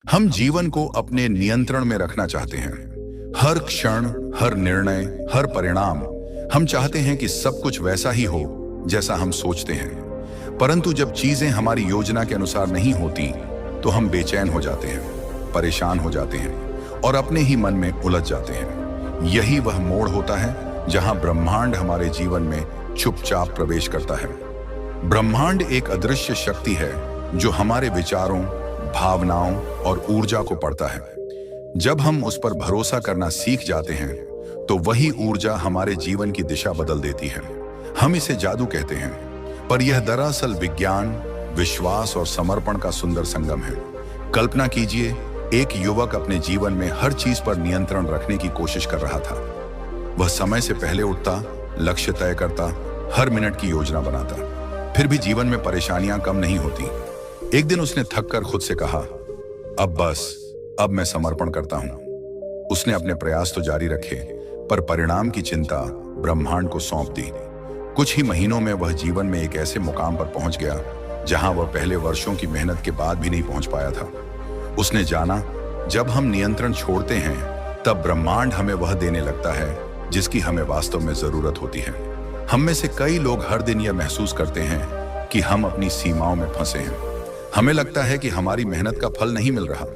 हम जीवन को अपने नियंत्रण में रखना चाहते हैं। हर क्षण, हर निर्णय, हर परिणाम हम चाहते हैं कि सब कुछ वैसा ही हो जैसा हम सोचते हैं। परंतु जब चीजें हमारी योजना के अनुसार नहीं होती तो हम बेचैन हो जाते हैं, परेशान हो जाते हैं और अपने ही मन में उलझ जाते हैं। यही वह मोड़ होता है जहां ब्रह्मांड हमारे जीवन में चुपचाप प्रवेश करता है। ब्रह्मांड एक अदृश्य शक्ति है जो हमारे विचारों, भावनाओं और ऊर्जा को पढ़ता है। जब हम उस पर भरोसा करना सीख जाते हैं तो वही ऊर्जा हमारे जीवन की दिशा बदल देती है। हम इसे जादू कहते हैं, पर यह दरअसल विज्ञान, विश्वास और समर्पण का सुंदर संगम है। कल्पना कीजिए, एक युवक अपने जीवन में हर चीज पर नियंत्रण रखने की कोशिश कर रहा था। वह समय से पहले उठता, लक्ष्य तय करता, हर मिनट की योजना बनाता। फिर भी जीवन में परेशानियां कम नहीं होती। एक दिन उसने थककर खुद से कहा, अब बस, अब मैं समर्पण करता हूं। उसने अपने प्रयास तो जारी रखे, पर परिणाम की चिंता ब्रह्मांड को सौंप दी। कुछ ही महीनों में वह जीवन में एक ऐसे मुकाम पर पहुंच गया जहां वह पहले वर्षों की मेहनत के बाद भी नहीं पहुंच पाया था। उसने जाना, जब हम नियंत्रण छोड़ते हैं तब ब्रह्मांड हमें वह देने लगता है जिसकी हमें वास्तव में जरूरत होती है। हम में से कई लोग हर दिन यह महसूस करते हैं कि हम अपनी सीमाओं में फंसे हैं। हमें लगता है कि हमारी मेहनत का फल नहीं मिल रहा,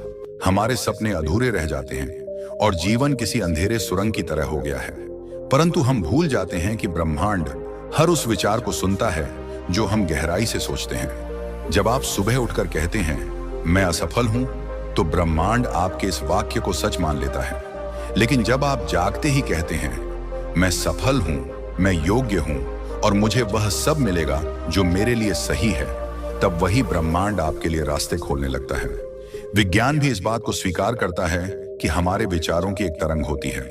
हमारे सपने अधूरे रह जाते हैं और जीवन किसी अंधेरे सुरंग की तरह हो गया है। परंतु हम भूल जाते हैं कि ब्रह्मांड हर उस विचार को सुनता है जो हम गहराई से सोचते हैं। जब आप सुबह उठकर कहते हैं, मैं असफल हूं, तो ब्रह्मांड आपके इस वाक्य को सच मान लेता है। लेकिन जब आप जागते ही कहते हैं, मैं सफल हूं, मैं योग्य हूं और मुझे वह सब मिलेगा जो मेरे लिए सही है, तब वही ब्रह्मांड आपके लिए रास्ते खोलने लगता है। विज्ञान भी इस बात को स्वीकार करता है कि हमारे विचारों की एक तरंग होती है।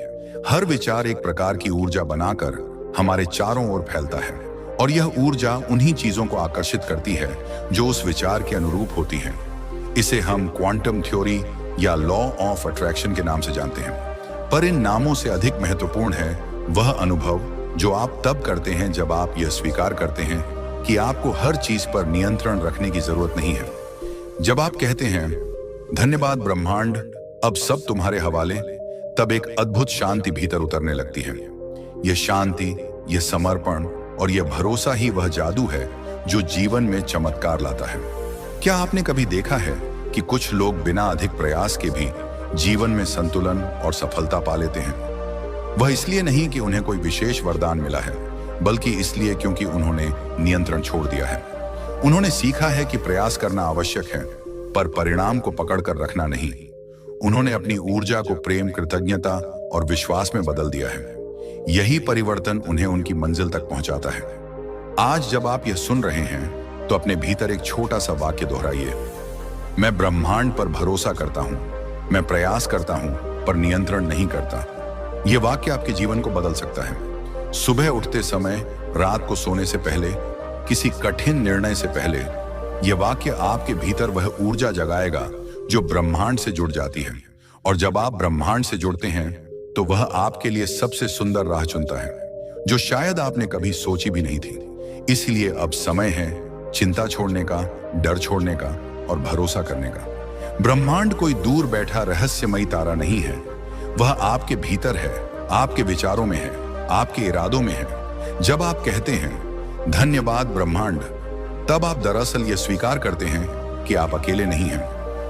हर विचार एक प्रकार की ऊर्जा बनाकर हमारे चारों ओर फैलता है और यह ऊर्जा उन्हीं चीजों को आकर्षित करती है जो उस विचार के अनुरूप होती हैं। इसे हम क्वांटम थ्योरी या लॉ ऑफ अट्रैक्शन के नाम से जानते हैं। पर इन नामों से अधिक महत्वपूर्ण है वह अनुभव जो आप तब करते हैं जब आप यह स्वीकार करते हैं कि आपको हर चीज पर नियंत्रण रखने की जरूरत नहीं है। जब आप कहते हैं, धन्यवाद ब्रह्मांड, अब सब तुम्हारे हवाले, तब एक अद्भुत शांति भीतर उतरने लगती है। यह शांति, यह समर्पण और यह भरोसा ही वह जादू है जो जीवन में चमत्कार लाता है। क्या आपने कभी देखा है कि कुछ लोग बिना अधिक प्रयास के भी जीवन में संतुलन और सफलता पा लेते हैं? वह इसलिए नहीं कि उन्हें कोई विशेष वरदान मिला है, बल्कि इसलिए क्योंकि उन्होंने नियंत्रण छोड़ दिया है। उन्होंने सीखा है कि प्रयास करना आवश्यक है, पर परिणाम को पकड़कर रखना नहीं। उन्होंने अपनी ऊर्जा को प्रेम, कृतज्ञता और विश्वास में बदल दिया है। यही परिवर्तन उन्हें उनकी मंजिल तक पहुंचाता है। आज जब आप यह सुन रहे हैं तो अपने भीतर एक छोटा सा वाक्य दोहराइए, मैं ब्रह्मांड पर भरोसा करता हूं, मैं प्रयास करता हूं पर नियंत्रण नहीं करता। यह वाक्य आपके जीवन को बदल सकता है। सुबह उठते समय, रात को सोने से पहले, किसी कठिन निर्णय से पहले, यह वाक्य आपके भीतर वह ऊर्जा जगाएगा जो ब्रह्मांड से जुड़ जाती है। और जब आप ब्रह्मांड से जुड़ते हैं तो वह आपके लिए सबसे सुंदर राह चुनता है जो शायद आपने कभी सोची भी नहीं थी। इसलिए अब समय है चिंता छोड़ने का, डर छोड़ने का और भरोसा करने का। ब्रह्मांड कोई दूर बैठा रहस्यमयी तारा नहीं है, वह आपके भीतर है, आपके विचारों में है, आपके इरादों में है। जब आप कहते हैं धन्यवाद ब्रह्मांड, तब आप दरअसल यह स्वीकार करते हैं कि आप अकेले नहीं हैं।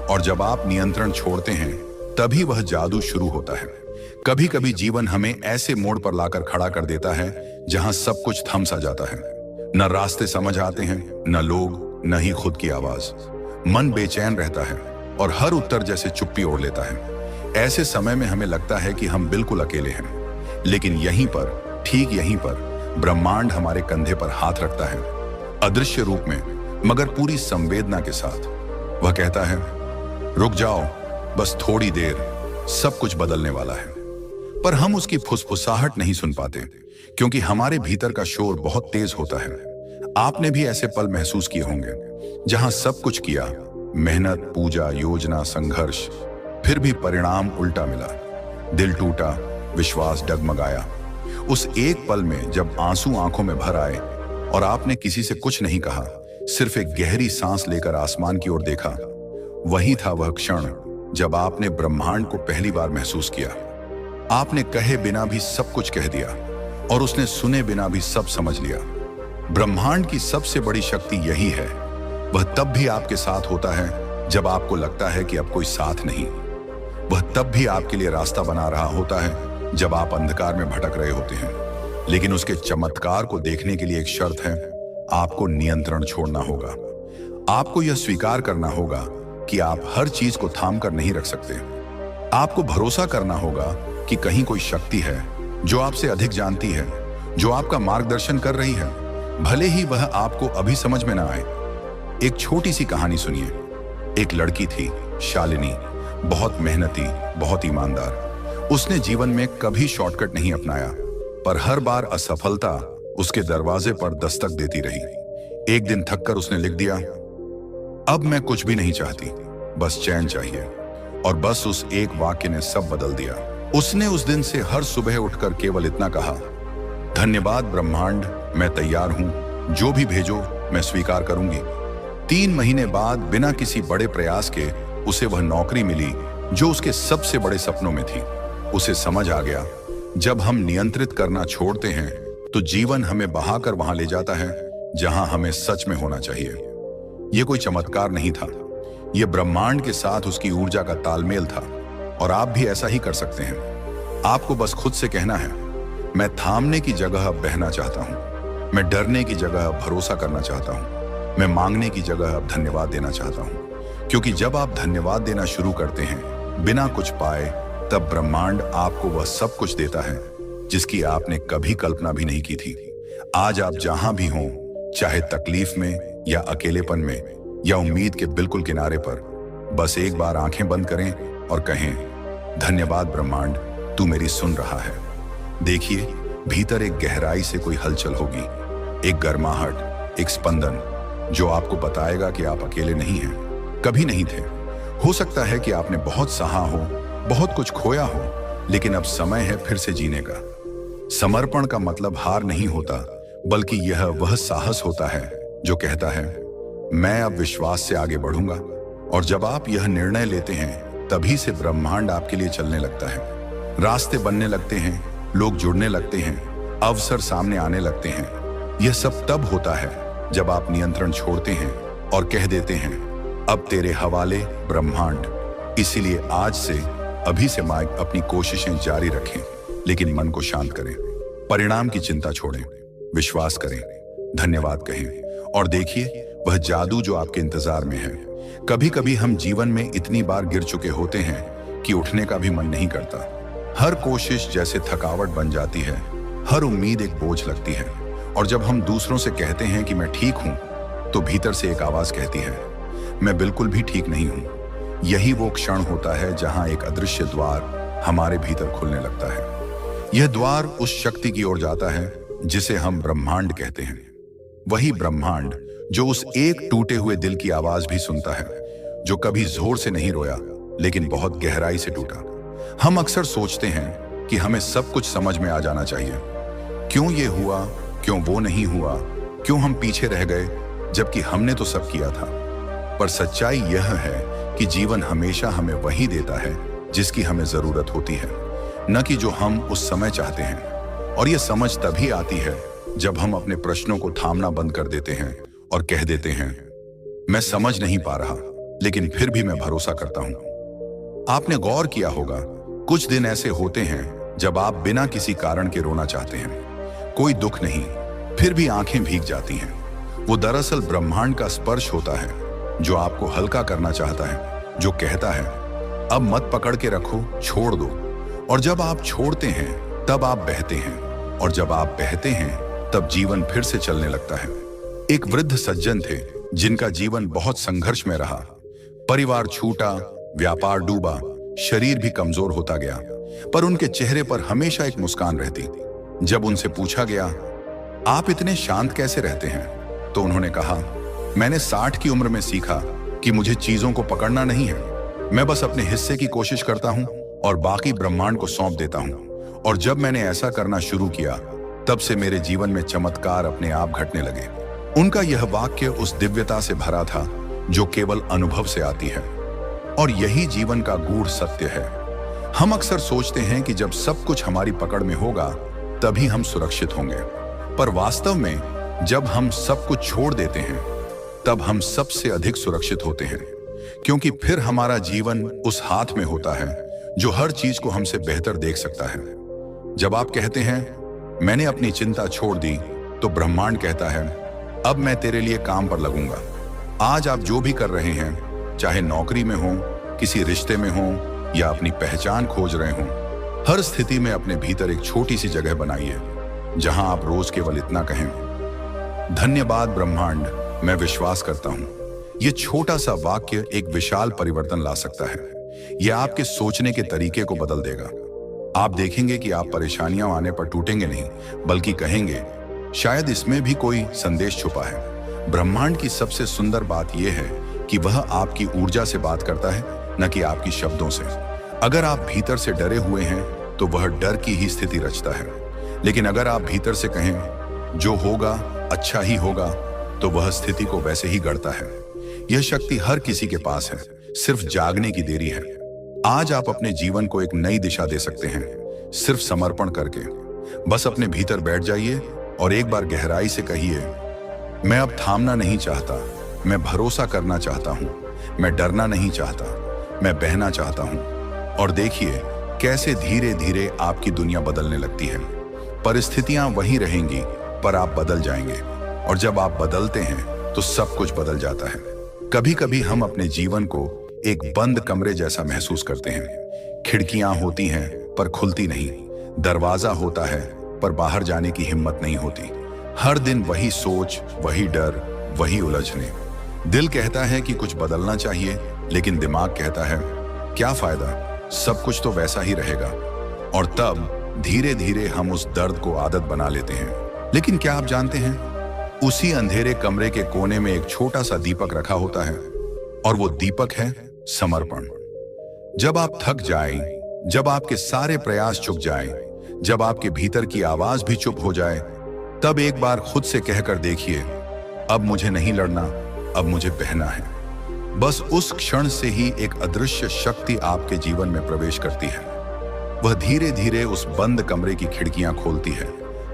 और जब आप नियंत्रण छोड़ते हैं तभी वह जादू शुरू होता है। कभी कभी जीवन हमें ऐसे मोड़ पर लाकर खड़ा कर देता है जहां सब कुछ थम सा जाता है। न रास्ते समझ आते हैं, न लोग, न ही खुद की आवाज। मन बेचैन रहता है और हर उत्तर जैसे चुप्पी ओढ़ लेता है। ऐसे समय में हमें लगता है कि हम बिल्कुल अकेले हैं। लेकिन यहीं पर, ठीक यहीं पर, ब्रह्मांड हमारे कंधे पर हाथ रखता है, अदृश्य रूप में मगर पूरी संवेदना के साथ। वह कहता है, रुक जाओ, बस थोड़ी देर, सब कुछ बदलने वाला है। पर हम उसकी फुसफुसाहट नहीं सुन पाते क्योंकि हमारे भीतर का शोर बहुत तेज होता है। आपने भी ऐसे पल महसूस किए होंगे जहां सब कुछ किया, मेहनत, पूजा, योजना, संघर्ष, फिर भी परिणाम उल्टा मिला। दिल टूटा, विश्वास डगमगाया। उस एक पल में जब आंसू आंखों में भर आए और आपने किसी से कुछ नहीं कहा, सिर्फ एक गहरी सांस लेकर आसमान की ओर देखा, वही था वह क्षण जब आपने ब्रह्मांड को पहली बार महसूस किया। आपने कहे बिना भी सब कुछ कह दिया और उसने सुने बिना भी सब समझ लिया। ब्रह्मांड की सबसे बड़ी शक्ति यही है। वह तब भी आपके साथ होता है जब आपको लगता है कि अब कोई साथ नहीं। वह तब भी आपके लिए रास्ता बना रहा होता है जब आप अंधकार में भटक रहे होते हैं। लेकिन उसके चमत्कार को देखने के लिए एक शर्त है, आपको नियंत्रण छोड़ना होगा। आपको यह स्वीकार करना होगा कि आप हर चीज को थाम कर नहीं रख सकते। आपको भरोसा करना होगा कि कहीं कोई शक्ति है जो आपसे अधिक जानती है, जो आपका मार्गदर्शन कर रही है, भले ही वह आपको अभी समझ में ना आए। एक छोटी सी कहानी सुनिए। एक लड़की थी, शालिनी, बहुत मेहनती, बहुत ईमानदार। उसने जीवन में कभी शॉर्टकट नहीं अपनाया, पर हर बार असफलता उसके दरवाजे पर दस्तक देती रही। एक दिन थककर उसने लिख दिया, अब मैं कुछ भी नहीं चाहती, बस चैन चाहिए। और बस उस एक वाक्य ने सब बदल दिया। उसने उस दिन से हर सुबह उठकर केवल इतना कहा, धन्यवाद ब्रह्मांड, मैं तैयार हूं, जो भी भेजो मैं स्वीकार करूंगी। 3 महीने बाद बिना किसी बड़े प्रयास के उसे वह नौकरी मिली जो उसके सबसे बड़े सपनों में थी। उसे समझ आ गया, जब हम नियंत्रित करना छोड़ते हैं तो जीवन हमें बहाकर वहां ले जाता है जहां हमें सच में होना चाहिए। यह कोई चमत्कार नहीं था, यह ब्रह्मांड के साथ उसकी ऊर्जा का तालमेल था। और आप भी ऐसा ही कर सकते हैं। आपको बस खुद से कहना है, मैं थामने की जगह अब बहना चाहता हूं, मैं डरने की जगह अब भरोसा करना चाहता हूं, मैं मांगने की जगह अब धन्यवाद देना चाहता हूं। क्योंकि जब आप धन्यवाद देना शुरू करते हैं बिना कुछ पाए, तब ब्रह्मांड आपको वह सब कुछ देता है जिसकी आपने कभी कल्पना भी नहीं की थी। आज आप जहां भी हों, चाहे तकलीफ में या अकेलेपन में या उम्मीद के बिल्कुल किनारे पर, बस एक बार आंखें बंद करें और कहें, धन्यवाद ब्रह्मांड, तू मेरी सुन रहा है। देखिए, भीतर एक गहराई से कोई हलचल होगी, एक गर्माहट, एक स्पंदन जो आपको बताएगा कि आप अकेले नहीं हैं, कभी नहीं थे। हो सकता है कि आपने बहुत सहा हो, बहुत कुछ खोया हो, लेकिन अब समय है फिर से जीने का। समर्पण का मतलब हार नहीं होता, बल्कि यह वह साहस होता है जो कहता है, मैं अब विश्वास से आगे बढ़ूंगा। और जब आप यह निर्णय लेते हैं, तभी से ब्रह्मांड आपके लिए चलने लगता है। रास्ते बनने लगते हैं, लोग जुड़ने लगते हैं, अवसर सामने आने लगते हैं। यह सब तब होता है जब आप नियंत्रण छोड़ते हैं और कह देते हैं, अब तेरे हवाले ब्रह्मांड। इसीलिए आज से, अभी से माइक अपनी कोशिशें जारी रखें, लेकिन मन को शांत करें। परिणाम की चिंता छोड़ें, विश्वास करें, धन्यवाद कहें और देखिए वह जादू जो आपके इंतजार में है। कभी कभी हम जीवन में इतनी बार गिर चुके होते हैं कि उठने का भी मन नहीं करता। हर कोशिश जैसे थकावट बन जाती है, हर उम्मीद एक बोझ लगती है। और जब हम दूसरों से कहते हैं कि मैं ठीक हूं, तो भीतर से एक आवाज कहती है, मैं बिल्कुल भी ठीक नहीं हूं। यही वो क्षण होता है जहां एक अदृश्य द्वार हमारे भीतर खुलने लगता है। यह द्वार उस शक्ति की ओर जाता है जिसे हम ब्रह्मांड कहते हैं। वही ब्रह्मांड जो उस एक टूटे हुए दिल की आवाज भी सुनता है, जो कभी जोर से नहीं रोया, लेकिन बहुत गहराई से टूटा। हम अक्सर सोचते हैं कि हमें सब कुछ समझ में आ जाना चाहिए। क्यों ये हुआ, क्यों वो नहीं हुआ, क्यों हम पीछे रह गए, जबकि हमने तो सब किया था। पर सच्चाई यह है कि जीवन हमेशा हमें वही देता है जिसकी हमें जरूरत होती है, न कि जो हम उस समय चाहते हैं। और यह समझ तभी आती है जब हम अपने प्रश्नों को थामना बंद कर देते हैं और कह देते हैं, मैं समझ नहीं पा रहा, लेकिन फिर भी मैं भरोसा करता हूं। आपने गौर किया होगा, कुछ दिन ऐसे होते हैं जब आप बिना किसी कारण के रोना चाहते हैं। कोई दुख नहीं, फिर भी आंखें भीग जाती हैं। वो दरअसल ब्रह्मांड का स्पर्श होता है जो आपको हल्का करना चाहता है, जो कहता है, अब मत पकड़ के रखो, छोड़ दो। और जब आप छोड़ते हैं तब आप बहते हैं, और जब आप बहते हैं तब जीवन फिर से चलने लगता है। एक वृद्ध सज्जन थे जिनका जीवन बहुत संघर्ष में रहा। परिवार छूटा, व्यापार डूबा, शरीर भी कमजोर होता गया, पर उनके चेहरे पर हमेशा एक मुस्कान रहती। जब उनसे पूछा गया, आप इतने शांत कैसे रहते हैं, तो उन्होंने कहा, मैंने 60 की उम्र में सीखा कि मुझे चीजों को पकड़ना नहीं है। मैं बस अपने हिस्से की कोशिश करता हूं और बाकी ब्रह्मांड को सौंप देता हूं। और जब मैंने ऐसा करना शुरू किया, तब से मेरे जीवन में चमत्कार अपने आप घटने लगे। उनका यह वाक्य उस दिव्यता से भरा था जो केवल अनुभव से आती है। और यही जीवन का गूढ़ सत्य है। हम अक्सर सोचते हैं कि जब सब कुछ हमारी पकड़ में होगा तभी हम सुरक्षित होंगे, पर वास्तव में जब हम सब कुछ छोड़ देते हैं तब हम सबसे अधिक सुरक्षित होते हैं, क्योंकि फिर हमारा जीवन उस हाथ में होता है जो हर चीज को हमसे बेहतर देख सकता है। जब आप कहते हैं मैंने अपनी चिंता छोड़ दी, तो ब्रह्मांड कहता है अब मैं तेरे लिए काम पर लगूंगा। आज आप जो भी कर रहे हैं, चाहे नौकरी में हो, किसी रिश्ते में हो या अपनी पहचान खोज रहे हो, हर स्थिति में अपने भीतर एक छोटी सी जगह बनाइए जहां आप रोज केवल इतना कहें, धन्यवाद ब्रह्मांड, मैं विश्वास करता हूं। यह छोटा सा वाक्य एक विशाल परिवर्तन ला सकता है। यह आपके सोचने के तरीके को बदल देगा। आप देखेंगे कि आप परेशानियां आने पर टूटेंगे नहीं, बल्कि कहेंगे शायद इसमें भी कोई संदेश छुपा है। ब्रह्मांड की सबसे सुंदर बात यह है कि वह आपकी ऊर्जा से बात करता है, न कि आपकी शब्दों से। अगर आप भीतर से डरे हुए हैं तो वह डर की ही स्थिति रचता है, लेकिन अगर आप भीतर से कहें जो होगा अच्छा ही होगा, तो वह स्थिति को वैसे ही गढ़ता है। यह शक्ति हर किसी के पास है, सिर्फ जागने की देरी है। आज आप अपने जीवन को एक नई दिशा दे सकते हैं, सिर्फ समर्पण करके। बस अपने भीतर बैठ जाइए और एक बार गहराई से कहिए, मैं अब थामना नहीं चाहता, मैं भरोसा करना चाहता हूं, मैं डरना नहीं चाहता, मैं बहना चाहता हूं। और देखिए कैसे धीरे धीरे आपकी दुनिया बदलने लगती है। परिस्थितियां वही रहेंगी, पर आप बदल जाएंगे, और जब आप बदलते हैं तो सब कुछ बदल जाता है। कभी कभी हम अपने जीवन को एक बंद कमरे जैसा महसूस करते हैं। खिड़कियां होती हैं पर खुलती नहीं, दरवाजा होता है पर बाहर जाने की हिम्मत नहीं होती। हर दिन वही सोच, वही डर, वही उलझने। दिल कहता है कि कुछ बदलना चाहिए, लेकिन दिमाग कहता है क्या फायदा, सब कुछ तो वैसा ही रहेगा। और तब धीरे धीरे हम उस दर्द को आदत बना लेते हैं। लेकिन क्या आप जानते हैं, उसी अंधेरे कमरे के कोने में एक छोटा सा दीपक रखा होता है, और वो दीपक है समर्पण। जब आप थक जाएं, जब आपके सारे प्रयास चुक जाएं, जब आपके भीतर की आवाज भी चुप हो जाए, तब एक बार खुद से कहकर देखिए, अब मुझे नहीं लड़ना, अब मुझे बहना है। बस उस क्षण से ही एक अदृश्य शक्ति आपके जीवन में प्रवेश करती है। वह धीरे धीरे उस बंद कमरे की खिड़कियां खोलती है,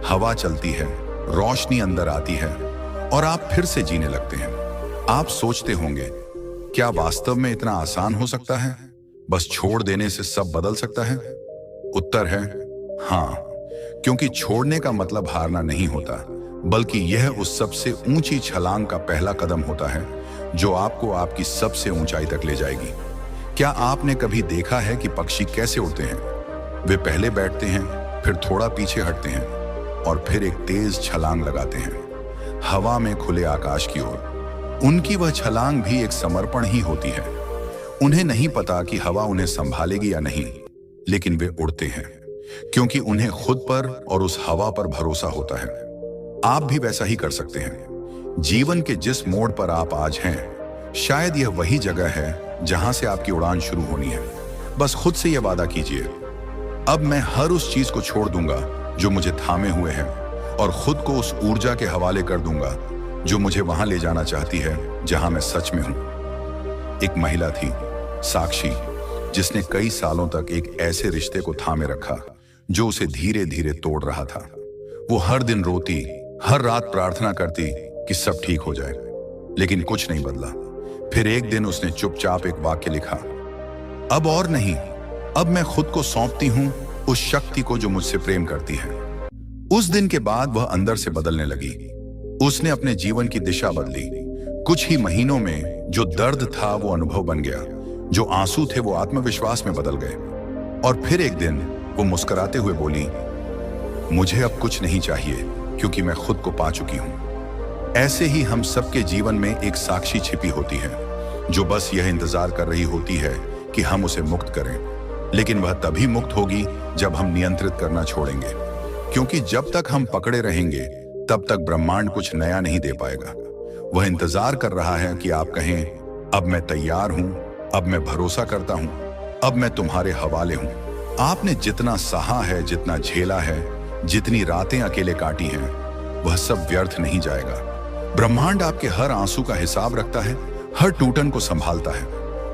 हवा चलती है, रोशनी अंदर आती है, और आप फिर से जीने लगते हैं। आप सोचते होंगे, क्या वास्तव में इतना आसान हो सकता है? बस छोड़ देने से सब बदल सकता है? उत्तर है हाँ, क्योंकि छोड़ने का मतलब हारना नहीं होता, बल्कि यह उस सबसे ऊंची छलांग का पहला कदम होता है जो आपको आपकी सबसे ऊंचाई तक ले जाएगी। क्या आपने कभी देखा है कि पक्षी कैसे उड़ते हैं? वे पहले बैठते हैं, फिर थोड़ा पीछे हटते हैं, और फिर एक तेज छलांग लगाते हैं हवा में खुले आकाश की ओर। उनकी वह छलांग भी एक समर्पण ही होती है। उन्हें नहीं पता कि हवा उन्हें संभालेगी या नहीं, लेकिन वे उड़ते हैं क्योंकि उन्हें खुद पर और उस हवा पर भरोसा होता है। आप भी वैसा ही कर सकते हैं। जीवन के जिस मोड़ पर आप आज हैं, शायद यह वही जगह है जहां से आपकी उड़ान शुरू होनी है। बस खुद से यह वादा कीजिए, अब मैं हर उस चीज को छोड़ दूंगा जो मुझे थामे हुए है, और खुद को उस ऊर्जा के हवाले कर दूंगा जो मुझे वहां ले जाना चाहती है जहां मैं सच में हूं। एक महिला थी, साक्षी, जिसने कई सालों तक एक ऐसे रिश्ते को थामे रखा जो उसे धीरे धीरे तोड़ रहा था। वो हर दिन रोती, हर रात प्रार्थना करती कि सब ठीक हो जाए, लेकिन कुछ नहीं बदला। फिर एक दिन उसने चुपचाप एक वाक्य लिखा, अब और नहीं, अब मैं खुद को सौंपती हूं उस शक्ति को जो मुझसे प्रेम करती है। उस दिन के बाद वह अंदर से बदलने लगी। उसने अपने जीवन की दिशा बदली। कुछ ही महीनों में जो दर्द था वो अनुभव बन गया, जो आंसू थे वो आत्मविश्वास में बदल गए। और फिर एक दिन वो मुस्कुराते हुए बोली, मुझे अब कुछ नहीं चाहिए क्योंकि मैं खुद को पा चुकी हूं। ऐसे ही हम सबके जीवन में एक साक्षी छिपी होती है जो बस यह इंतजार कर रही होती है कि हम उसे मुक्त करें। लेकिन वह तभी मुक्त होगी जब हम नियंत्रित करना छोड़ेंगे, क्योंकि जब तक हम पकड़े रहेंगे तब तक ब्रह्मांड कुछ नया नहीं दे पाएगा। वह इंतजार कर रहा है कि आप कहें, अब मैं तैयार हूं, अब मैं भरोसा करता हूं, अब मैं तुम्हारे हवाले हूं। आपने जितना सहा है, जितना झेला है, जितनी रातें अकेले काटी हैं, वह सब व्यर्थ नहीं जाएगा। ब्रह्मांड आपके हर आंसू का हिसाब रखता है, हर टूटन को संभालता है,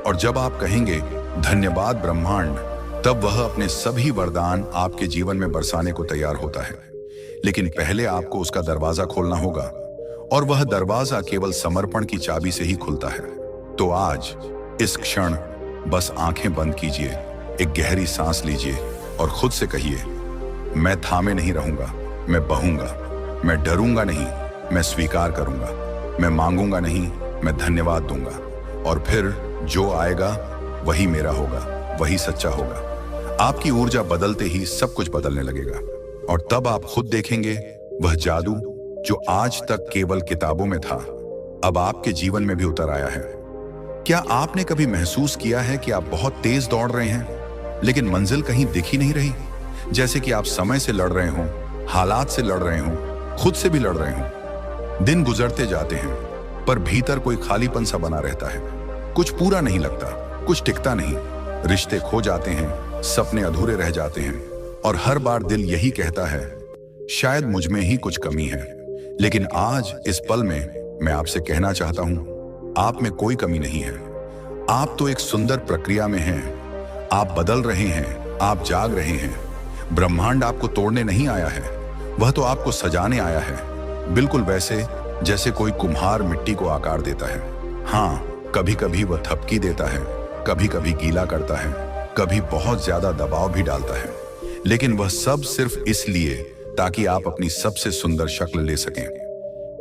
और जब आप कहेंगे धन्यवाद ब्रह्मांड, तब वह अपने सभी वरदान आपके जीवन में बरसाने को तैयार होता है। लेकिन पहले आपको उसका दरवाजा खोलना होगा, और वह दरवाजा केवल समर्पण की चाबी से ही खुलता है। तो आज इस क्षण बस आंखें बंद कीजिए, एक गहरी सांस लीजिए और खुद से कहिए, मैं थामे नहीं रहूंगा, मैं बहूंगा, मैं डरूंगा नहीं, मैं स्वीकार करूंगा, मैं मांगूंगा नहीं, मैं धन्यवाद दूंगा, और फिर जो आएगा वही मेरा होगा, वही सच्चा होगा। आपकी ऊर्जा बदलते ही सब कुछ बदलने लगेगा, और तब आप खुद देखेंगे वह जादू जो आज तक केवल किताबों में था, अब आपके जीवन में भी उतर आया है। क्या आपने कभी महसूस किया है कि आप बहुत तेज दौड़ रहे हैं, लेकिन मंजिल कहीं दिख ही नहीं रही? जैसे कि आप समय से लड़ रहे हों, हालात से लड़ रहे हों, खुद से भी लड़ रहे हों। दिन गुजरते जाते हैं, पर भीतर कोई खालीपन सा बना रहता है। कुछ पूरा नहीं लगता, कुछ टिकता नहीं, रिश्ते खो जाते हैं, सपने अधूरे रह जाते हैं, और हर बार दिल यही कहता है, शायद मुझ में ही कुछ कमी है। लेकिन आज इस पल में मैं आपसे कहना चाहता हूं, आप में कोई कमी नहीं है। आप तो एक सुंदर प्रक्रिया में हैं। आप बदल रहे हैं, आप जाग रहे हैं। ब्रह्मांड आपको तोड़ने नहीं आया है, वह तो आपको सजाने आया है, बिल्कुल वैसे जैसे कोई कुम्हार मिट्टी को आकार देता है। हाँ, कभी कभी वह थपकी देता है, कभी कभी गीला करता है, कभी बहुत ज्यादा दबाव भी डालता है, लेकिन वह सब सिर्फ इसलिए ताकि आप अपनी सबसे सुंदर शक्ल ले सकें।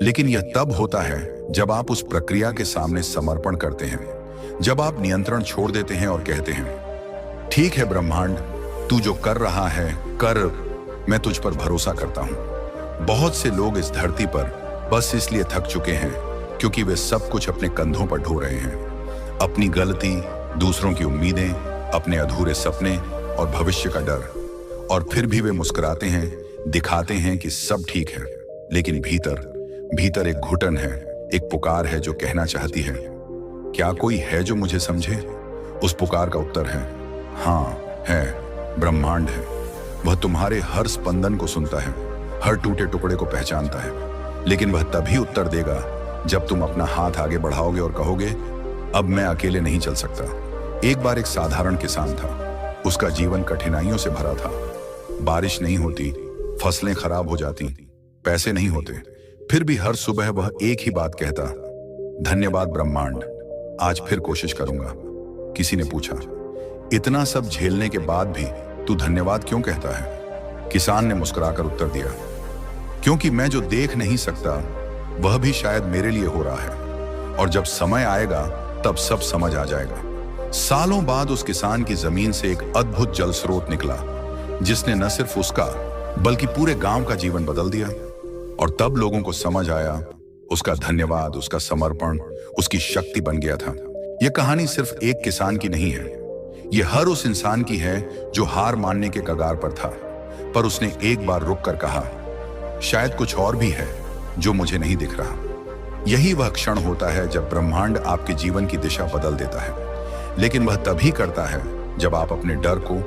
लेकिन यह तब होता है जब आप उस प्रक्रिया के सामने समर्पण करते हैं, जब आप नियंत्रण छोड़ देते हैं और कहते हैं, ठीक है ब्रह्मांड, तू जो कर रहा है कर, मैं तुझ पर भरोसा करता हूं। बहुत से लोग इस धरती पर बस इसलिए थक चुके हैं क्योंकि वे सब कुछ अपने कंधों पर ढो रहे हैं। अपनी गलती, दूसरों की उम्मीदें, अपने अधूरे सपने और भविष्य का डर। और फिर भी वे मुस्कुराते हैं, दिखाते हैं कि सब ठीक है, लेकिन भीतर भीतर एक घुटन है, एक पुकार है जो कहना चाहती है, क्या कोई है जो मुझे समझे? उस पुकार का उत्तर है, हाँ है, ब्रह्मांड है। वह तुम्हारे हर स्पंदन को सुनता है, हर टूटे टुकड़े को पहचानता है। लेकिन वह तभी उत्तर देगा जब तुम अपना हाथ आगे बढ़ाओगे और कहोगे, अब मैं अकेले नहीं चल सकता। एक बार एक साधारण किसान था, उसका जीवन कठिनाइयों से भरा था। बारिश नहीं होती, फसलें खराब हो जाती, पैसे नहीं होते, फिर भी हर सुबह वह एक ही बात कहता, धन्यवाद ब्रह्मांड, आज फिर कोशिश करूंगा। किसी ने पूछा, इतना सब झेलने के बाद भी तू धन्यवाद क्यों कहता है? किसान ने मुस्कुराकर उत्तर दिया, क्योंकि मैं जो देख नहीं सकता वह भी शायद मेरे लिए हो रहा है, और जब समय आएगा तब सब समझ आ जाएगा। सालों बाद उस किसान की जमीन से एक अद्भुत जल स्रोत निकला, जिसने न सिर्फ उसका बल्कि पूरे गांव का जीवन बदल दिया। और तब लोगों को समझ आया, उसका धन्यवाद, उसका समर्पण उसकी शक्ति बन गया था। यह कहानी सिर्फ एक किसान की नहीं है, यह हर उस इंसान की है जो हार मानने के कगार पर था, पर उसने एक बार रुक कर कहा, शायद कुछ और भी है जो मुझे नहीं दिख रहा। यही वह क्षण होता है जब ब्रह्मांड आपके जीवन की दिशा बदल देता है। लेकिन वह तभी करता है जब आप अपने डर को,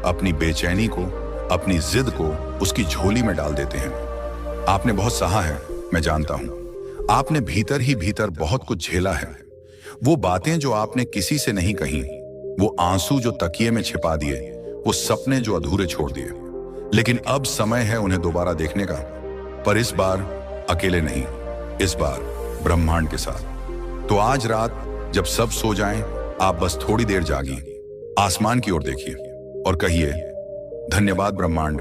अपनी बेचैनी को, अपनी जिद को उसकी झोली में डाल देते हैं। आपने बहुत सहा है, मैं जानता हूं। आपने भीतर ही भीतर बहुत कुछ झेला है। वो बातें जो आपने किसी से नहीं कही, वो आंसू जो तकिए में छिपा दिए, वो सपने जो अधूरे छोड़ दिए। लेकिन अब समय है उन्हें दोबारा देखने का, पर इस बार अकेले नहीं, इस बार ब्रह्मांड के साथ। तो आज रात जब सब सो जाएं, आप बस थोड़ी देर जागिए, आसमान की ओर देखिए और कहिए, धन्यवाद ब्रह्मांड,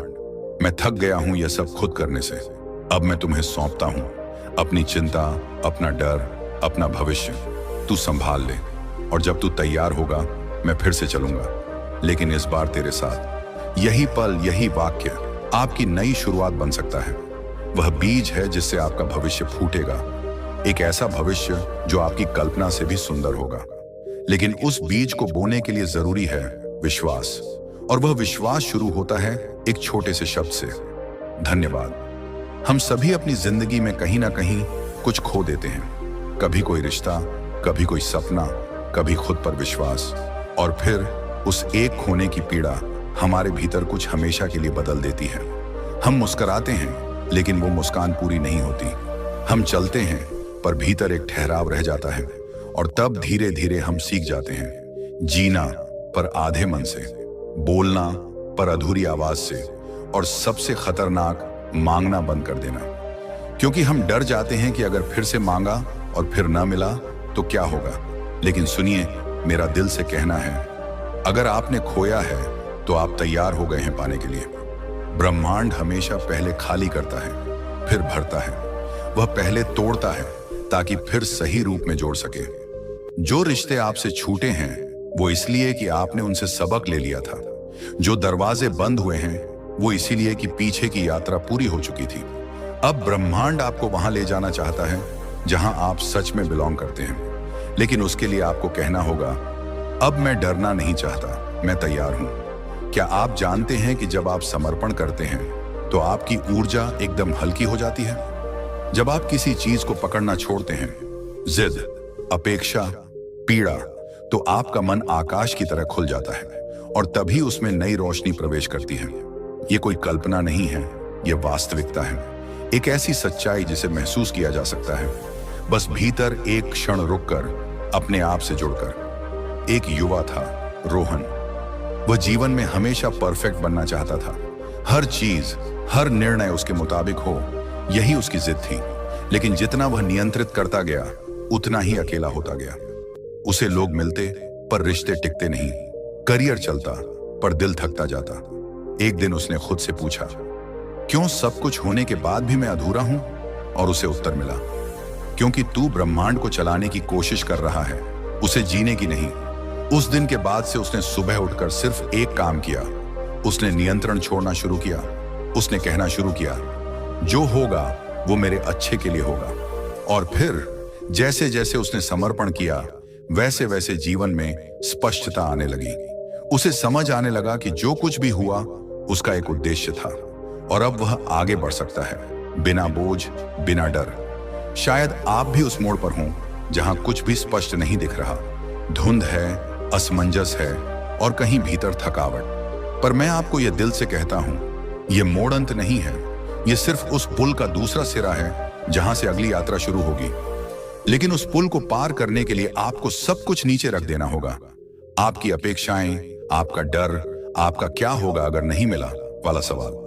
मैं थक गया हूं यह सब खुद करने से। अब मैं तुम्हें सौंपता हूं अपनी चिंता, अपना डर, अपना भविष्य। तू संभाल ले, और जब तू तैयार होगा मैं फिर से चलूंगा, लेकिन इस बार तेरे साथ। यही पल, यही वाक्य आपकी नई शुरुआत बन सकता है। वह बीज है जिससे आपका भविष्य फूटेगा, एक ऐसा भविष्य जो आपकी कल्पना से भी सुंदर होगा। लेकिन उस बीज को बोने के लिए जरूरी है विश्वास, और वह विश्वास शुरू होता है एक छोटे से शब्द से, धन्यवाद। हम सभी अपनी जिंदगी में कहीं ना कहीं कुछ खो देते हैं, कभी कोई रिश्ता, कभी कोई सपना, कभी खुद पर विश्वास, और फिर उस एक खोने की पीड़ा हमारे भीतर कुछ हमेशा के लिए बदल देती है। हम मुस्कुराते हैं, लेकिन वो मुस्कान पूरी नहीं होती। हम चलते हैं, पर भीतर एक ठहराव रह जाता है, और तब धीरे धीरे हम सीख जाते हैं जीना पर आधे मन से, बोलना पर अधूरी आवाज से, और सबसे खतरनाक मांगना बंद कर देना। क्योंकि हम डर जाते हैं कि अगर फिर से मांगा और फिर ना मिला तो क्या होगा। लेकिन सुनिए, मेरा दिल से कहना है, अगर आपने खोया है तो आप तैयार हो गए हैं पाने के लिए। ब्रह्मांड हमेशा पहले खाली करता है, फिर भरता है। वह पहले तोड़ता है ताकि फिर सही रूप में जोड़ सके। जो रिश्ते आपसे छूटे हैं वो इसलिए कि आपने उनसे सबक ले लिया था। जो दरवाजे बंद हुए हैं वो इसीलिए कि पीछे की यात्रा पूरी हो चुकी थी। अब ब्रह्मांड आपको वहां ले जाना चाहता है जहां आप सच में बिलोंग करते हैं। लेकिन उसके लिए आपको कहना होगा, अब मैं डरना नहीं चाहता, मैं तैयार हूं। क्या आप जानते हैं कि जब आप समर्पण करते हैं तो आपकी ऊर्जा एकदम हल्की हो जाती है? जब आप किसी चीज को पकड़ना छोड़ते हैं, जिद, अपेक्षा, पीड़ा, तो आपका मन आकाश की तरह खुल जाता है और तभी उसमें नई रोशनी प्रवेश करती है। ये कोई कल्पना नहीं है, ये वास्तविकता है। एक ऐसी सच्चाई जिसे महसूस किया जा सकता है, बस भीतर एक क्षण रुककर, अपने आप से जुड़कर। एक युवा था, रोहन। वह जीवन में हमेशा परफेक्ट बनना चाहता था। हर चीज, हर निर्णय उसके मुताबिक हो, यही उसकी जिद थी। लेकिन जितना वह नियंत्रित करता गया, उतना ही अकेला होता गया। उसे लोग मिलते पर रिश्ते टिकते नहीं, करियर चलता पर दिल थकता जाता। एक दिन उसने खुद से पूछा, क्यों सब कुछ होने के बाद भी मैं अधूरा हूं? और उसे उत्तर मिला, क्योंकि तू ब्रह्मांड को चलाने की कोशिश कर रहा है, उसे जीने की नहीं। उस दिन के बाद से उसने सुबह उठकर सिर्फ एक काम किया, उसने नियंत्रण छोड़ना शुरू किया। उसने कहना शुरू किया, जो होगा वो मेरे अच्छे के लिए होगा। और फिर जैसे जैसे उसने समर्पण किया, वैसे वैसे जीवन में स्पष्टता आने लगी। उसे समझ आने लगा कि जो कुछ भी हुआ उसका एक उद्देश्य था और अब वह आगे बढ़ सकता है, बिना बोझ, बिना डर। शायद आप भी उस मोड़ पर हों जहां कुछ भी स्पष्ट नहीं दिख रहा, धुंध है, असमंजस है और कहीं भीतर थकावट। पर मैं आपको यह दिल से कहता हूं, यह मोड़ अंत नहीं है, यह सिर्फ उस पुल का दूसरा सिरा है जहां से अगली यात्रा शुरू होगी। लेकिन उस पुल को पार करने के लिए आपको सब कुछ नीचे रख देना होगा। आपकी अपेक्षाएं, आपका डर, आपका क्या होगा अगर नहीं मिला वाला सवाल।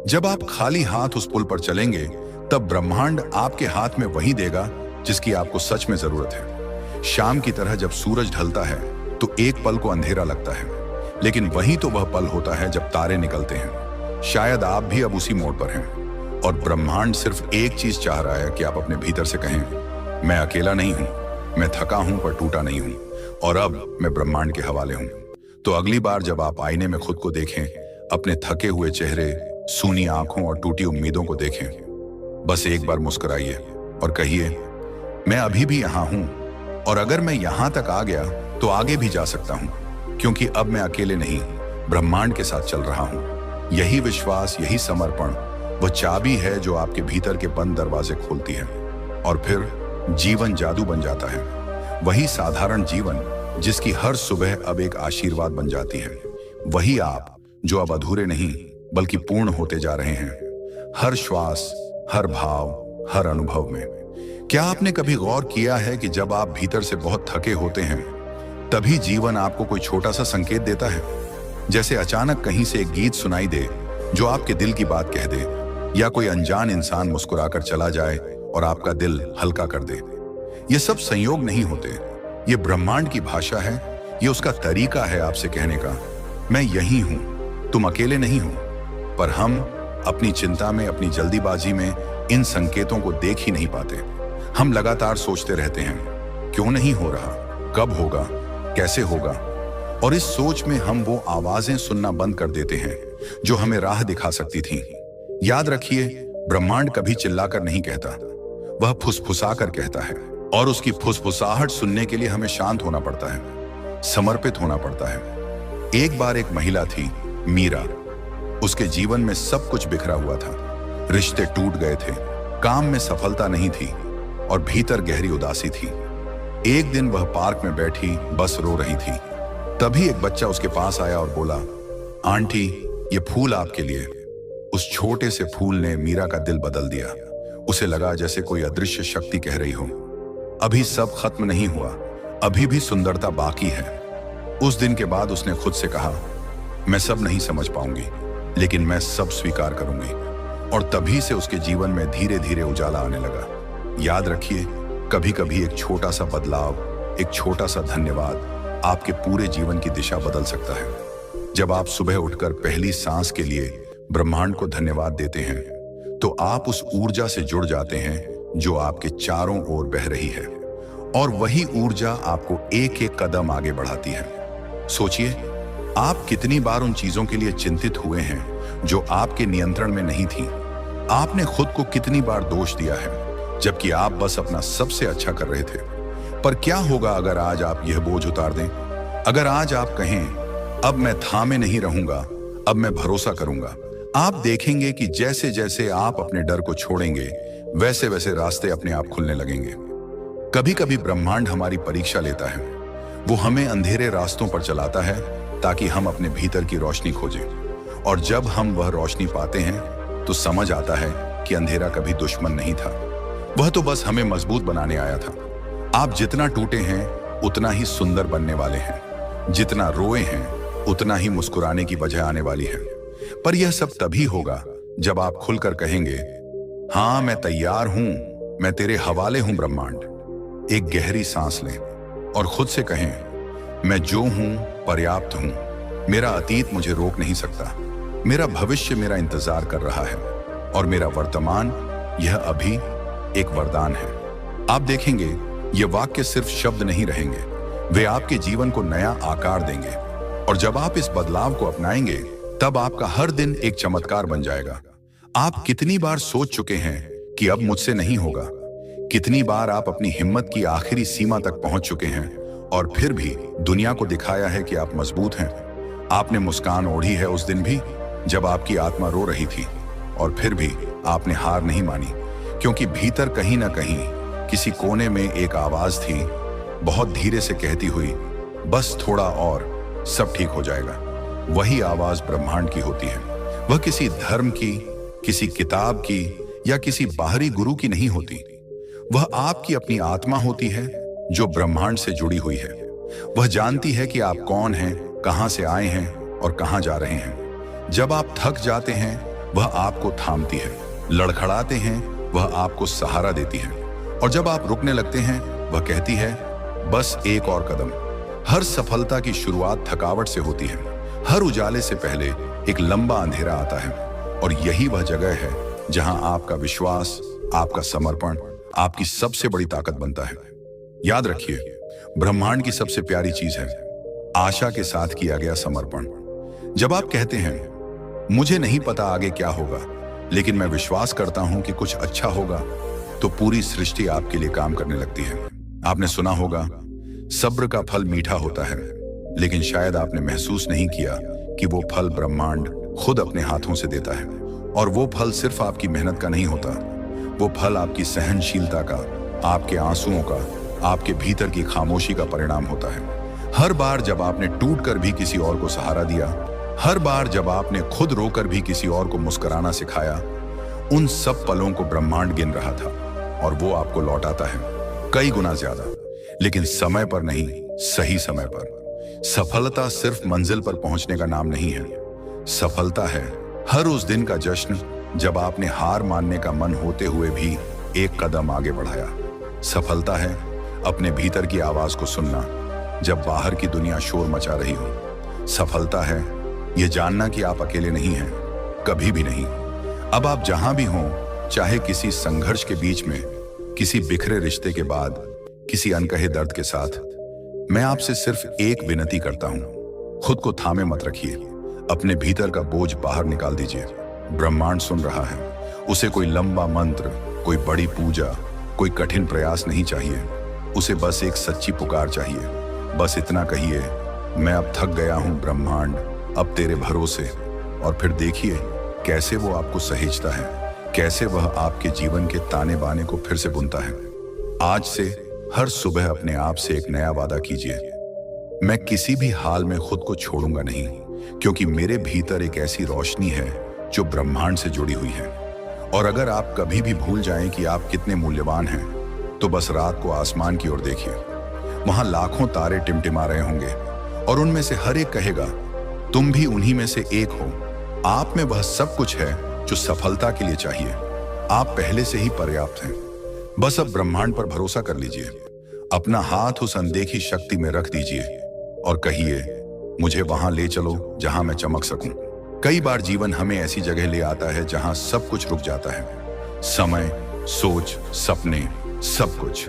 जब आप खाली हाथ उस पुल पर चलेंगे, तब ब्रह्मांड आपके हाथ में वही देगा जिसकी आपको सच में जरूरत है। शाम की तरह जब सूरज ढलता है तो एक पल को अंधेरा लगता है, लेकिन वही तो वह पल होता है जब तारे निकलते हैं। शायद आप भी अब उसी मोड़ पर हैं और ब्रह्मांड सिर्फ एक चीज चाह रहा है कि आप अपने भीतर से कहें, मैं अकेला नहीं हूं, मैं थका हूं पर टूटा नहीं हूं, और अब मैं ब्रह्मांड के हवाले हूं। तो अगली बार जब आप आईने में खुद को देखें, अपने थके हुए चेहरे, सूनी आंखों और टूटी उम्मीदों को देखें, बस एक बार मुस्कुराइए और कहिए, मैं अभी भी यहां हूं और अगर मैं यहां तक आ गया तो आगे भी जा सकता हूं, क्योंकि अब मैं अकेले नहीं, ब्रह्मांड के साथ चल रहा हूं। यही विश्वास, यही समर्पण वह चाबी है जो आपके भीतर के बंद दरवाजे खोलती है और फिर जीवन जादू बन जाता है। वही साधारण जीवन जिसकी हर सुबह अब एक आशीर्वाद बन जाती है। वही आप जो अब अधूरे नहीं बल्कि पूर्ण होते जा रहे हैं, हर श्वास, हर भाव, हर अनुभव में। क्या आपने कभी गौर किया है कि जब आप भीतर से बहुत थके होते हैं, तभी जीवन आपको कोई छोटा सा संकेत देता है? जैसे अचानक कहीं से एक गीत सुनाई दे जो आपके दिल की बात कह दे, या कोई अनजान इंसान मुस्कुराकर चला जाए और आपका दिल हल्का कर दे। ये सब संयोग नहीं होते, ये ब्रह्मांड की भाषा है, ये उसका तरीका है आपसे कहने का, मैं यही हूं, तुम अकेले नहीं हो। पर हम अपनी चिंता में, अपनी जल्दीबाजी में इन संकेतों को देख ही नहीं पाते। हम लगातार सोचते रहते हैं, क्यों नहीं हो रहा, कब होगा, कैसे होगा, और इस सोच में हम वो आवाजें सुनना बंद कर देते हैं जो हमें राह दिखा सकती थीं। याद रखिए, ब्रह्मांड कभी चिल्लाकर नहीं कहता, वह फुसफुसाकर कहता है, और उसकी फुसफुसाहट सुनने के लिए हमें शांत होना पड़ता है, समर्पित होना पड़ता है। एक बार एक महिला थी, मीरा। उसके जीवन में सब कुछ बिखरा हुआ था, रिश्ते टूट गए थे, काम में सफलता नहीं थी और भीतर गहरी उदासी थी। एक दिन वह पार्क में बैठी बस रो रही थी। तभी एक बच्चा उसके पास आया और बोला, आंटी, ये फूल आपके लिए। उस छोटे से फूल ने मीरा का दिल बदल दिया। उसे लगा जैसे कोई अदृश्य शक्ति कह रही हो, अभी सब खत्म नहीं हुआ, अभी भी सुंदरता बाकी है। उस दिन के बाद उसने खुद से कहा, मैं सब नहीं समझ पाऊंगी, लेकिन मैं सब स्वीकार करूंगी। और तभी से उसके जीवन में धीरे धीरे उजाला आने लगा। याद रखिए, कभी कभी एक छोटा सा बदलाव, एक छोटा सा धन्यवाद आपके पूरे जीवन की दिशा बदल सकता है। जब आप सुबह उठकर पहली सांस के लिए ब्रह्मांड को धन्यवाद देते हैं, तो आप उस ऊर्जा से जुड़ जाते हैं जो आपके चारों ओर बह रही है, और वही ऊर्जा आपको एक एक कदम आगे बढ़ाती है। सोचिए, आप कितनी बार उन चीजों के लिए चिंतित हुए हैं जो आपके नियंत्रण में नहीं थी। आपने खुद को कितनी बार दोष दिया है, जबकि आप बस अपना सबसे अच्छा कर रहे थे। पर क्या होगा अगर आज आप यह बोझ उतार दें? अगर आज आप कहें, अब मैं थामे नहीं रहूंगा, अब मैं भरोसा करूंगा। आप देखेंगे कि जैसे जैसे आप अपने डर को छोड़ेंगे, वैसे वैसे रास्ते अपने आप खुलने लगेंगे। कभी कभी ब्रह्मांड हमारी परीक्षा लेता है। वो हमें अंधेरे रास्तों पर चलाता है ताकि हम अपने भीतर की रोशनी खोजें। और जब हम वह रोशनी पाते हैं तो समझ आता है कि अंधेरा कभी दुश्मन नहीं था, वह तो बस हमें मजबूत बनाने आया था। आप जितना टूटे हैं उतना ही सुंदर बनने वाले हैं, जितना रोए हैं उतना ही मुस्कुराने की वजह आने वाली है। पर यह सब तभी होगा जब आप खुलकर कहेंगे, हाँ मैं तैयार हूं, मैं तेरे हवाले हूं ब्रह्मांड। एक गहरी सांस लें और खुद से कहें, मैं जो हूं पर्याप्त हूं, मेरा अतीत मुझे रोक नहीं सकता, मेरा भविष्य मेरा इंतजार कर रहा है, और मेरा वर्तमान यह अभी एक वरदान है। आप देखेंगे, ये वाक्य सिर्फ शब्द नहीं रहेंगे, वे आपके जीवन को नया आकार देंगे। और जब आप इस बदलाव को अपनाएंगे, तब आपका हर दिन एक चमत्कार बन जाएगा। आप कितनी बार सोच चुके हैं कि अब मुझसे नहीं होगा? कितनी बार आप अपनी हिम्मत की आखिरी सीमा तक पहुंच चुके हैं और फिर भी दुनिया को दिखाया है कि आप मजबूत हैं? आपने मुस्कान ओढ़ी है उस दिन भी जब आपकी आत्मा रो रही थी, और फिर भी आपने हार नहीं मानी, क्योंकि भीतर कहीं ना कहीं किसी कोने में एक आवाज थी, बहुत धीरे से कहती हुई, बस थोड़ा और, सब ठीक हो जाएगा। वही आवाज ब्रह्मांड की होती है। वह किसी धर्म की, किसी किताब की या किसी बाहरी गुरु की नहीं होती। वह आपकी अपनी आत्मा होती है जो ब्रह्मांड से जुड़ी हुई है। वह जानती है कि आप कौन हैं, कहां से आए हैं और कहां जा रहे हैं। जब आप थक जाते हैं, वह आपको थामती है। लड़खड़ाते हैं, वह आपको सहारा देती है। और जब आप रुकने लगते हैं, वह कहती है, बस एक और कदम। हर सफलता की शुरुआत थकावट से होती है। हर उजाले से पहले एक लंबा अंधेरा आता है, और यही वह जगह है जहां आपका विश्वास, आपका समर्पण आपकी सबसे बड़ी ताकत बनता है। याद रखिए, ब्रह्मांड की सबसे प्यारी चीज है आशा के साथ किया गया समर्पण। जब आप कहते हैं, मुझे नहीं पता आगे क्या होगा, लेकिन मैं विश्वास करता हूं कि कुछ अच्छा होगा, तो पूरी सृष्टि आपके लिए काम करने लगती है। आपने सुना होगा, सब्र का फल मीठा होता है, लेकिन शायद आपने महसूस नहीं किया कि वो फल ब्रह्मांड खुद अपने हाथों से देता है। और वो फल सिर्फ आपकी मेहनत का नहीं होता, वो फल आपकी सहनशीलता का, आपके आंसुओं का, आपके भीतर की खामोशी का परिणाम होता है। हर बार जब आपने टूटकर भी किसी और को सहारा दिया, हर बार जब आपने खुद रोकर भी किसी और को मुस्कुराना सिखाया, उन सब पलों को ब्रह्मांड गिन रहा था, और वो आपको लौटाता है कई गुना ज्यादा, लेकिन समय पर नहीं, सही समय पर। सफलता सिर्फ मंजिल पर पहुंचने का नाम नहीं है। सफलता है हर उस दिन का जश्न जब आपने हार मानने का मन होते हुए भी एक कदम आगे बढ़ाया। सफलता है अपने भीतर की आवाज को सुनना जब बाहर की दुनिया शोर मचा रही हो। सफलता है यह जानना कि आप अकेले नहीं हैं, कभी भी नहीं। अब आप जहां भी हों, चाहे किसी संघर्ष के बीच में, किसी बिखरे रिश्ते के बाद, किसी अनकहे दर्द के साथ, मैं आपसे सिर्फ एक विनती करता हूं, खुद को थामे मत रखिए। अपने भीतर का बोझ बाहर निकाल दीजिए। ब्रह्मांड सुन रहा है। उसे कोई लंबा मंत्र, कोई बड़ी पूजा, कोई कठिन प्रयास नहीं चाहिए। उसे बस एक सच्ची पुकार चाहिए। बस इतना कहिए, मैं अब थक गया हूं ब्रह्मांड, अब तेरे भरोसे। और फिर देखिए कैसे वो आपको सहेजता है, कैसे वह आपके जीवन के ताने बाने को फिर से बुनता है। आज से हर सुबह अपने आप से एक नया वादा कीजिए, मैं किसी भी हाल में खुद को छोड़ूंगा नहीं, क्योंकि मेरे भीतर एक ऐसी रोशनी है जो ब्रह्मांड से जुड़ी हुई है। और अगर आप कभी भी भूल जाएं कि आप कितने मूल्यवान हैं, तो बस रात को आसमान की ओर देखिए। वहां लाखों तारे टिमटिमा रहे होंगे, और उनमें से हर एक कहेगा तुम भी उन्हीं में से एक हो। आप में वह सब कुछ है जो सफलता के लिए चाहिए। आप पहले से ही पर्याप्त हैं। बस अब ब्रह्मांड पर भरोसा कर लीजिए, अपना हाथ उस अनदेखी शक्ति में रख दीजिए और कहिए मुझे वहां ले चलो जहां मैं चमक सकूं। कई बार जीवन हमें ऐसी जगह ले आता है जहां सब कुछ रुक जाता है, समय, सोच, सपने, सब कुछ।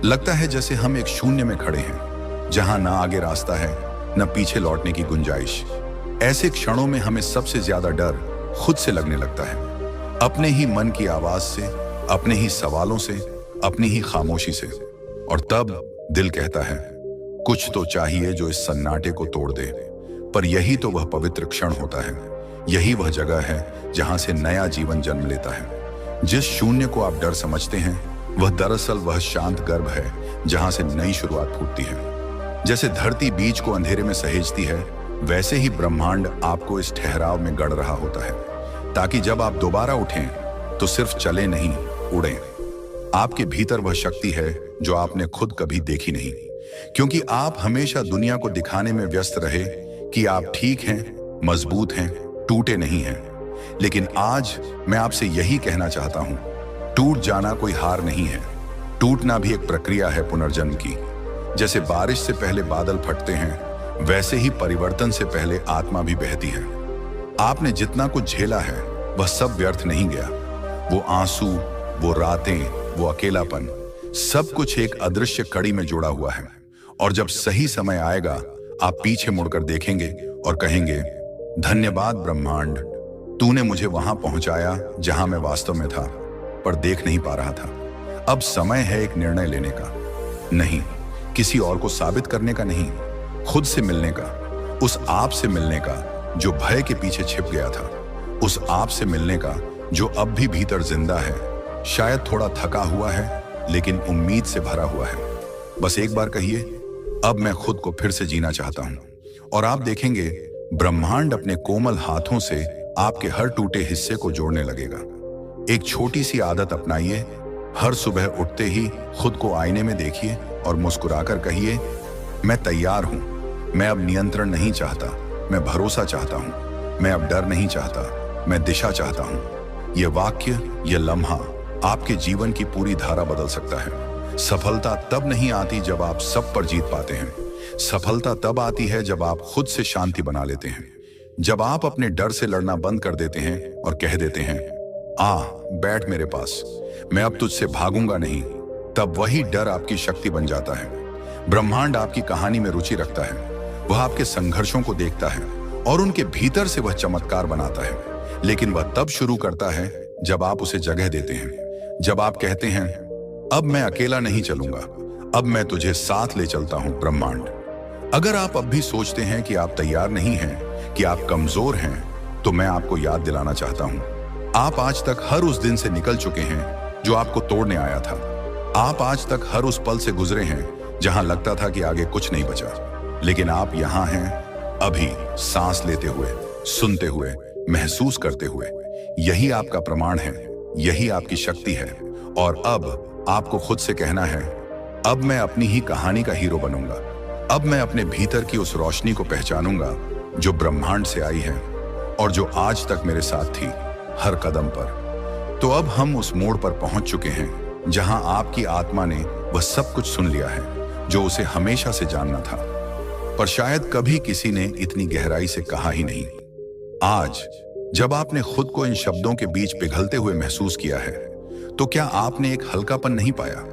लगता है जैसे हम एक शून्य में खड़े हैं, जहां ना आगे रास्ता है न पीछे लौटने की गुंजाइश। ऐसे क्षणों में हमें सबसे ज्यादा डर खुद से लगने लगता है, अपने ही मन की आवाज से, अपने ही सवालों से, अपनी ही खामोशी से। और तब दिल कहता है कुछ तो चाहिए जो इस सन्नाटे को तोड़ दे। पर यही तो वह पवित्र क्षण होता है, यही वह जगह है जहां से नया जीवन जन्म लेता है। जिस शून्य को आप डर समझते हैं वह दरअसल वह शांत गर्भ है जहां से नई शुरुआत फूटती है। जैसे धरती बीज को अंधेरे में सहेजती है, वैसे ही ब्रह्मांड आपको इस ठहराव में गढ़ रहा होता है, ताकि जब आप दोबारा उठें तो सिर्फ चले नहीं, उड़ें। आपके भीतर वह शक्ति है जो आपने खुद कभी देखी नहीं, क्योंकि आप हमेशा दुनिया को दिखाने में व्यस्त रहे कि आप ठीक हैं, मजबूत हैं, टूटे नहीं हैं। लेकिन आज मैं आपसे यही कहना चाहता हूं, टूट जाना कोई हार नहीं है। टूटना भी एक प्रक्रिया है पुनर्जन्म की। जैसे बारिश से पहले बादल फटते हैं, वैसे ही परिवर्तन से पहले आत्मा भी बहती है। आपने जितना कुछ झेला है वह सब व्यर्थ नहीं गया। वो आंसू, वो रातें, वो अकेलापन, सब कुछ एक अदृश्य कड़ी में जुड़ा हुआ है। और जब सही समय आएगा आप पीछे मुड़कर देखेंगे और कहेंगे धन्यवाद ब्रह्मांड, तूने मुझे वहां पहुंचाया जहां मैं वास्तव में था पर देख नहीं पा रहा था। अब समय है एक निर्णय लेने का, नहीं किसी और को साबित करने का, नहीं खुद से मिलने का, उस आप से मिलने का जो भय के पीछे छिप गया था, उस आप से मिलने का जो अब भी भीतर जिंदा है, शायद थोड़ा थका हुआ है लेकिन उम्मीद से भरा हुआ है। बस एक बार कहिए अब मैं खुद को फिर से जीना चाहता हूं, और आप देखेंगे ब्रह्मांड अपने कोमल हाथों से आपके हर टूटे हिस्से को जोड़ने लगेगा। एक छोटी सी आदत अपनाइए, हर सुबह उठते ही खुद को आईने में देखिए और मुस्कुराकर कहिए मैं तैयार हूं, मैं अब नियंत्रण नहीं चाहता, मैं भरोसा चाहता हूं, मैं अब डर नहीं चाहता, मैं दिशा चाहता हूं। यह वाक्य, यह लम्हा आपके जीवन की पूरी धारा बदल सकता है। सफलता तब नहीं आती जब आप सब पर जीत पाते हैं, सफलता तब आती है जब आप खुद से शांति बना लेते हैं, जब आप अपने डर से लड़ना बंद कर देते हैं और कह देते हैं आ बैठ मेरे पास, मैं अब तुझसे भागूंगा नहीं। तब वही डर आपकी शक्ति बन जाता है। ब्रह्मांड आपकी कहानी में रुचि रखता है, वह आपके संघर्षों को देखता है और उनके भीतर से वह चमत्कार बनाता है। लेकिन वह तब शुरू करता है जब आप उसे जगह देते हैं, जब आप कहते हैं अब मैं अकेला नहीं चलूंगा, अब मैं तुझे साथ ले चलता हूं ब्रह्मांड। अगर आप अब भी सोचते हैं कि आप तैयार नहीं हैं, कि आप कमजोर हैं, तो मैं आपको याद दिलाना चाहता हूं, आप आज तक हर उस दिन से निकल चुके हैं जो आपको तोड़ने आया था। आप आज तक हर उस पल से गुजरे हैं जहां लगता था कि आगे कुछ नहीं बचा। लेकिन आप यहां हैं अभी, सांस लेते हुए, सुनते हुए, महसूस करते हुए। यही आपका प्रमाण है, यही आपकी शक्ति है। और अब आपको खुद से कहना है अब मैं अपनी ही कहानी का हीरो बनूंगा, अब मैं अपने भीतर की उस रोशनी को पहचानूंगा जो ब्रह्मांड से आई है और जो आज तक मेरे साथ थी हर कदम पर। तो अब हम उस मोड़ पर पहुंच चुके हैं जहां आपकी आत्मा ने वह सब कुछ सुन लिया है जो उसे हमेशा से जानना था, पर शायद कभी किसी ने इतनी गहराई से कहा ही नहीं। आज जब आपने खुद को इन शब्दों के बीच पिघलते हुए महसूस किया है, तो क्या आपने एक हल्कापन नहीं पाया?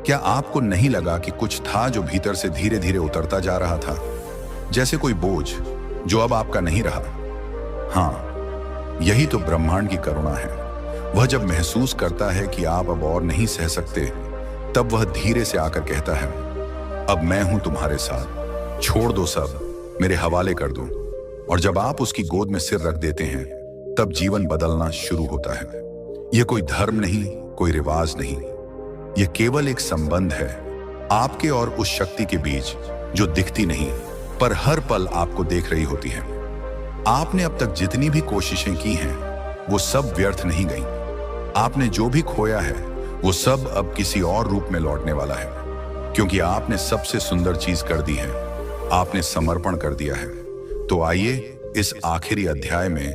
क्या आपको नहीं लगा कि कुछ था जो भीतर से धीरे धीरे उतरता जा रहा था, जैसे कोई बोझ जो अब आपका नहीं रहा? हाँ, यही तो ब्रह्मांड की करुणा है। वह जब महसूस करता है कि आप अब और नहीं सह सकते, तब वह धीरे से आकर कहता है अब मैं हूं तुम्हारे साथ, छोड़ दो सब, मेरे हवाले कर दो। और जब आप उसकी गोद में सिर रख देते हैं, तब जीवन बदलना शुरू होता है। यह कोई धर्म नहीं, कोई रिवाज नहीं, यह केवल एक संबंध है आपके और उस शक्ति के बीच जो दिखती नहीं पर हर पल आपको देख रही होती है। आपने अब तक जितनी भी कोशिशें की हैं, वो सब व्यर्थ नहीं गई। आपने जो भी खोया है वो सब अब किसी और रूप में लौटने वाला है, क्योंकि आपने सबसे सुंदर चीज कर दी है। आपने समर्पण कर दिया है। तो आइए इस आखिरी अध्याय में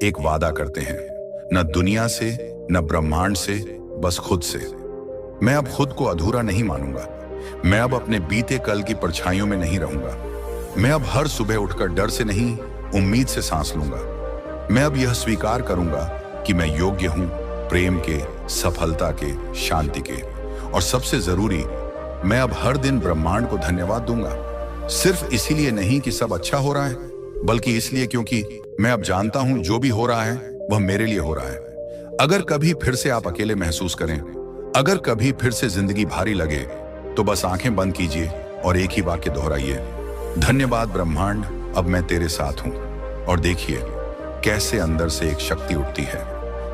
एक वादा करते हैं, न दुनिया से, न ब्रह्मांड से, बस खुद से। मैं अब खुद को अधूरा नहीं मानूंगा। मैं अब अपने बीते कल की परछाइयों में नहीं रहूंगा। मैं अब हर सुबह उठकर डर से नहीं, उम्मीद से सांस लूंगा। मैं अब यह स्वीकार करूंगा कि मैं योग्य हूं प्रेम के, सफलता के, शांति के, और सबसे जरूरी, मैं अब हर दिन ब्रह्मांड को धन्यवाद दूंगा। सिर्फ इसीलिए नहीं कि सब अच्छा हो रहा है, बल्कि इसलिए क्योंकि मैं अब जानता हूं जो भी हो रहा है वह मेरे लिए हो रहा है। अगर कभी फिर से आप अकेले महसूस करें, अगर कभी फिर से जिंदगी भारी लगे, तो बस आंखें बंद कीजिए और एक ही वाक्य दोहराइए, धन्यवाद ब्रह्मांड, अब मैं तेरे साथ हूं। और देखिए कैसे अंदर से एक शक्ति उठती है,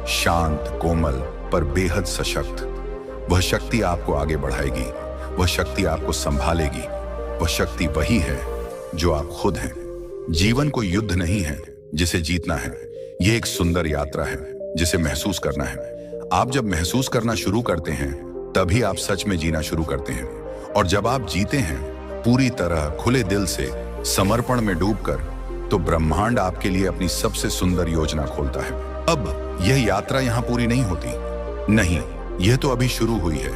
शांत, कोमल, पर बेहद सशक्त। वह शक्ति आपको आगे बढ़ाएगी, वह शक्ति आपको संभालेगी, वह शक्ति वही है जो आप खुद हैं। जीवन कोई युद्ध नहीं है जिसे जीतना है, यह एक सुंदर यात्रा है जिसे महसूस करना है। आप जब महसूस करना शुरू करते हैं, तभी आप सच में जीना शुरू करते हैं। और जब आप जीते हैं पूरी तरह खुले दिल से, समर्पण में डूबकर, तो ब्रह्मांड आपके लिए अपनी सबसे सुंदर योजना खोलता है। अब यह यात्रा यहां पूरी नहीं होती, नहीं, यह तो अभी शुरू हुई है।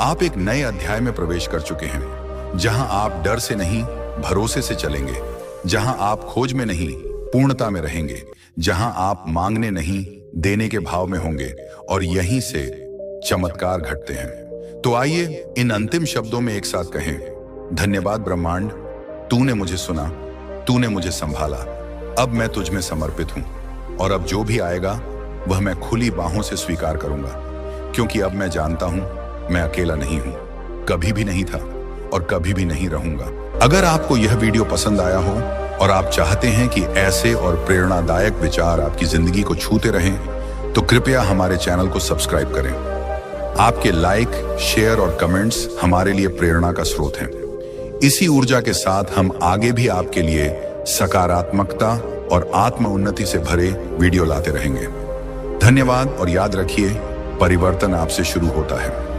आप एक नए अध्याय में प्रवेश कर चुके हैं, जहां आप डर से नहीं, भरोसे से चलेंगे, जहां आप खोज में नहीं, पूर्णता में रहेंगे, जहां आप मांगने नहीं, देने के भाव में होंगे, और यहीं से चमत्कार घटते हैं। तो आइए इन अंतिम शब्दों में एक साथ कहें, धन्यवाद ब्रह्मांड, तूने मुझे सुना, तूने मुझे संभाला। अब मैं तुझ में समर्पित हूं, और अब जो भी आएगा वह मैं खुली बाहों से स्वीकार करूंगा, क्योंकि अब मैं जानता हूं मैं अकेला नहीं हूं, कभी भी नहीं था और कभी भी नहीं रहूंगा। अगर आपको यह वीडियो पसंद आया हो और आप चाहते हैं कि ऐसे और प्रेरणादायक विचार आपकी जिंदगी को छूते रहें, तो कृपया हमारे चैनल को सब्सक्राइब करें। आपके लाइक, शेयर और कमेंट्स हमारे लिए प्रेरणा का स्रोत हैं। इसी ऊर्जा के साथ हम आगे भी आपके लिए सकारात्मकता और आत्म उन्नति से भरे वीडियो लाते रहेंगे। धन्यवाद, और याद रखिए, परिवर्तन आपसे शुरू होता है।